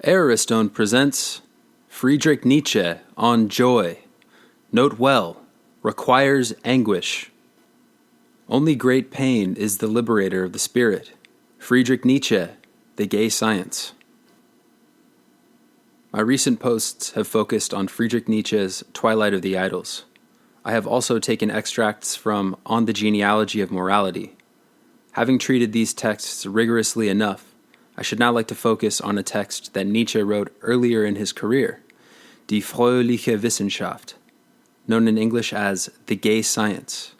Aristone presents Friedrich Nietzsche on joy. Note well, requires anguish. Only great pain is the liberator of the spirit. Friedrich Nietzsche, The Gay Science. My recent posts have focused on Friedrich Nietzsche's Twilight of the Idols. I have also taken extracts from On the Genealogy of Morality. Having treated these texts rigorously enough, I should now like to focus on a text that Nietzsche wrote earlier in his career, Die fröhliche Wissenschaft, known in English as The Gay Science.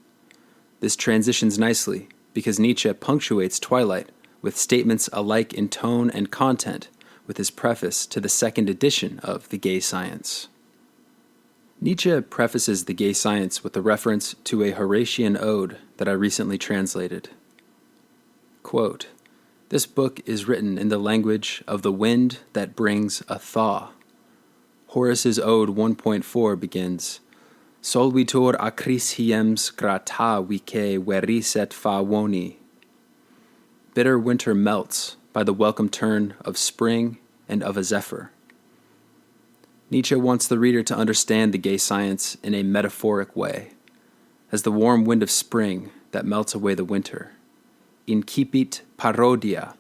This transitions nicely because Nietzsche punctuates Twilight with statements alike in tone and content with his preface to the second edition of The Gay Science. Nietzsche prefaces The Gay Science with a reference to a Horatian ode that I recently translated. Quote, "This book is written in the language of the wind that brings a thaw." Horace's Ode 1.4 begins, Solvitur acris hiems grata vice veriset favoni. Bitter winter melts by the welcome turn of spring and of a zephyr. Nietzsche wants the reader to understand the gay science in a metaphoric way, as the warm wind of spring that melts away the winter. Incipit parodia.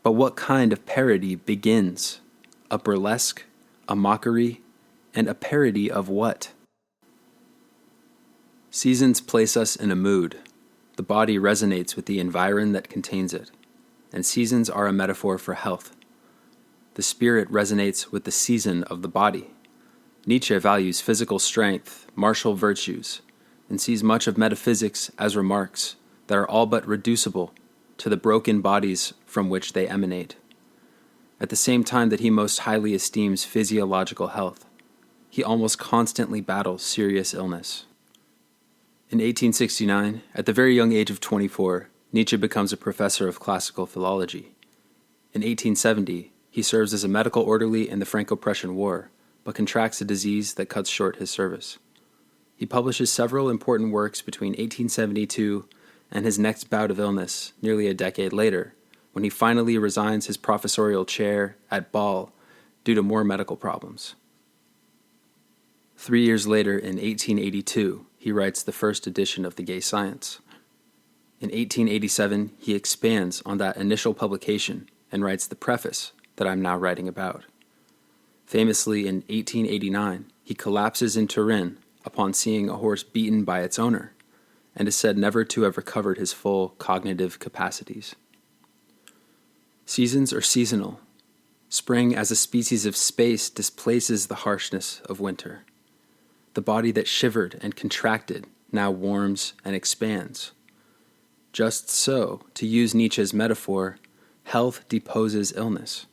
But what kind of parody begins? A burlesque, a mockery, and a parody of what? Seasons place us in a mood. The body resonates with the environ that contains it, and seasons are a metaphor for health. The spirit resonates with the season of the body. Nietzsche values physical strength, martial virtues, and sees much of metaphysics as remarks that are all but reducible to the broken bodies from which they emanate. At the same time that he most highly esteems physiological health, he almost constantly battles serious illness. In 1869, at the very young age of 24, Nietzsche becomes a professor of classical philology. In 1870, he serves as a medical orderly in the Franco-Prussian War, but contracts a disease that cuts short his service. He publishes several important works between 1872 and his next bout of illness nearly a decade later, when he finally resigns his professorial chair at Bâle due to more medical problems. 3 years later, in 1882, he writes the first edition of The Gay Science. In 1887, he expands on that initial publication and writes the preface that I'm now writing about. Famously, in 1889, he collapses in Turin upon seeing a horse beaten by its owner, and is said never to have recovered his full cognitive capacities. Seasons are seasonal. Spring as a species of space displaces the harshness of winter. The body that shivered and contracted now warms and expands. Just so, to use Nietzsche's metaphor, health deposes illness.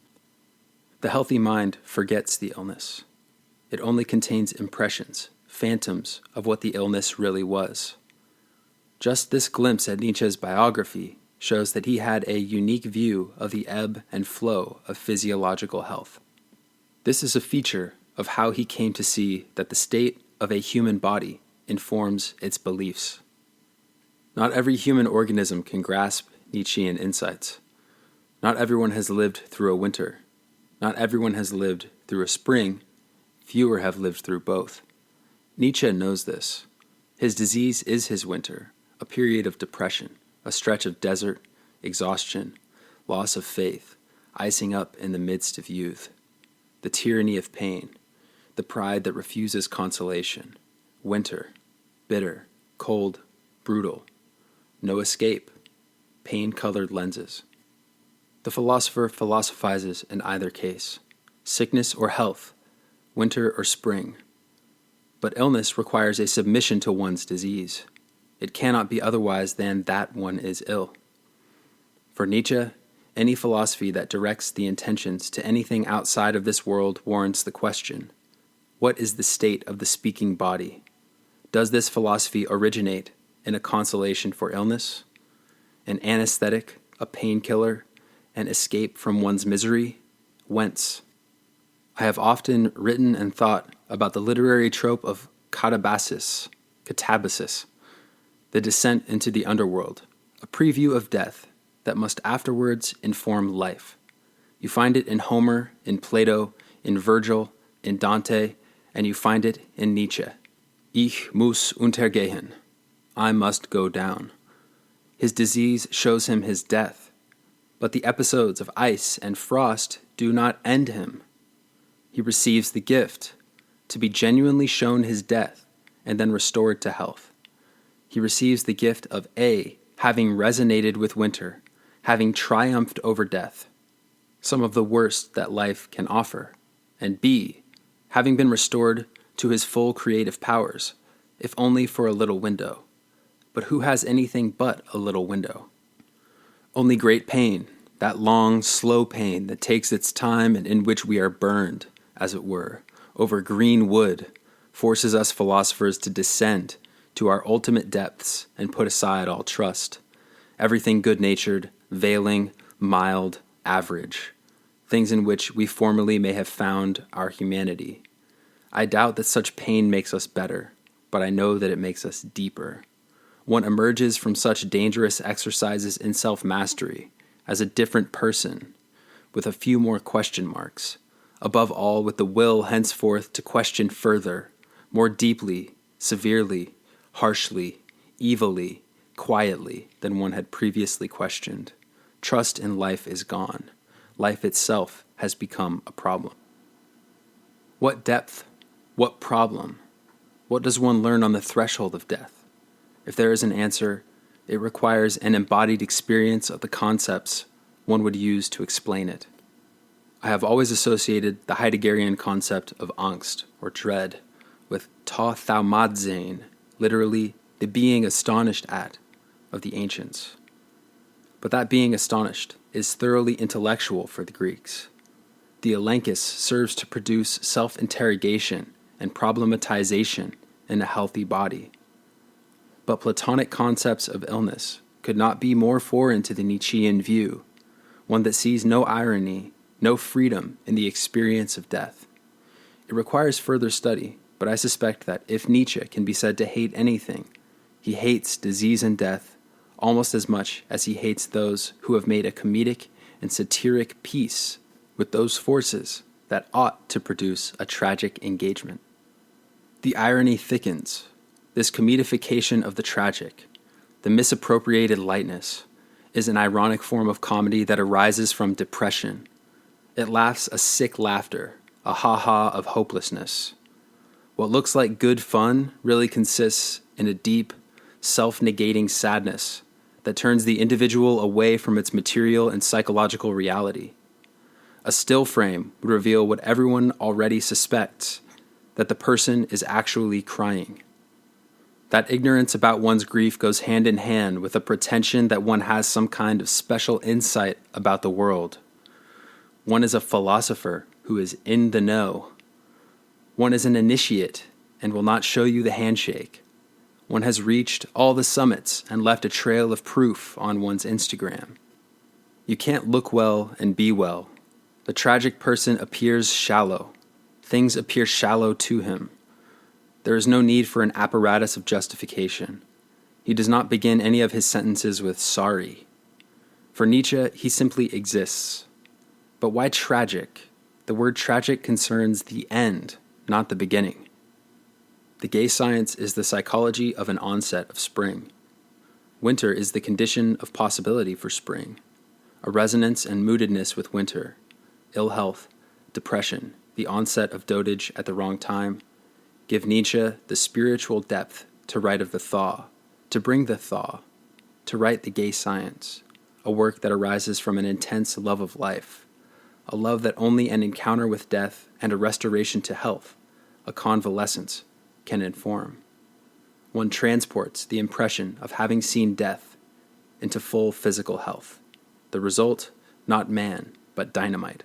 The healthy mind forgets the illness. It only contains impressions, phantoms of what the illness really was. Just this glimpse at Nietzsche's biography shows that he had a unique view of the ebb and flow of physiological health. This is a feature of how he came to see that the state of a human body informs its beliefs. Not every human organism can grasp Nietzschean insights. Not everyone has lived through a winter. Not everyone has lived through a spring. Fewer have lived through both. Nietzsche knows this. His disease is his winter, a period of depression, a stretch of desert, exhaustion, loss of faith, icing up in the midst of youth, the tyranny of pain, the pride that refuses consolation, winter, bitter, cold, brutal, no escape, pain-colored lenses. The philosopher philosophizes in either case, sickness or health, winter or spring. But illness requires a submission to one's disease. It cannot be otherwise than that one is ill. For Nietzsche, any philosophy that directs the intentions to anything outside of this world warrants the question, what is the state of the speaking body? Does this philosophy originate in a consolation for illness, an anesthetic, a painkiller, an escape from one's misery? Whence? I have often written and thought about the literary trope of catabasis, the descent into the underworld, a preview of death that must afterwards inform life. You find it in Homer, in Plato, in Virgil, in Dante, and you find it in Nietzsche. Ich muss untergehen. I must go down. His disease shows him his death, but the episodes of ice and frost do not end him. He receives the gift to be genuinely shown his death and then restored to health. He receives the gift of A, having resonated with winter, having triumphed over death, some of the worst that life can offer, and B, having been restored to his full creative powers, if only for a little window. But who has anything but a little window? Only great pain, that long, slow pain that takes its time and in which we are burned, as it were, over green wood, forces us philosophers to descend to our ultimate depths and put aside all trust. Everything good-natured, veiling, mild, average, things in which we formerly may have found our humanity. I doubt that such pain makes us better, but I know that it makes us deeper. One emerges from such dangerous exercises in self-mastery as a different person, with a few more question marks, above all with the will henceforth to question further, more deeply, severely, harshly, evilly, quietly than one had previously questioned. Trust in life is gone. Life itself has become a problem. What depth? What problem? What does one learn on the threshold of death? If there is an answer, it requires an embodied experience of the concepts one would use to explain it. I have always associated the Heideggerian concept of angst, or dread, with ta thaumazein, literally the being astonished at, of the ancients. But that being astonished is thoroughly intellectual for the Greeks. The elenchus serves to produce self-interrogation and problematization in a healthy body. But Platonic concepts of illness could not be more foreign to the Nietzschean view, one that sees no irony, no freedom in the experience of death. It requires further study, but I suspect that if Nietzsche can be said to hate anything, he hates disease and death almost as much as he hates those who have made a comedic and satiric peace with those forces that ought to produce a tragic engagement. The irony thickens, this comedification of the tragic, the misappropriated lightness, is an ironic form of comedy that arises from depression. It laughs a sick laughter, a ha-ha of hopelessness. What looks like good fun really consists in a deep, self-negating sadness that turns the individual away from its material and psychological reality. A still frame would reveal what everyone already suspects, that the person is actually crying. That ignorance about one's grief goes hand in hand with a pretension that one has some kind of special insight about the world. One is a philosopher who is in the know. One is an initiate and will not show you the handshake. One has reached all the summits and left a trail of proof on one's Instagram. You can't look well and be well. The tragic person appears shallow. Things appear shallow to him. There is no need for an apparatus of justification. He does not begin any of his sentences with sorry. For Nietzsche, he simply exists. But why tragic? The word tragic concerns the end, not the beginning. The gay science is the psychology of an onset of spring. Winter is the condition of possibility for spring, a resonance and moodedness with winter, ill health, depression, the onset of dotage at the wrong time, give Nietzsche the spiritual depth to write of the thaw, to bring the thaw, to write the gay science, a work that arises from an intense love of life, a love that only an encounter with death and a restoration to health, a convalescence, can inform. One transports the impression of having seen death into full physical health. The result, not man, but dynamite.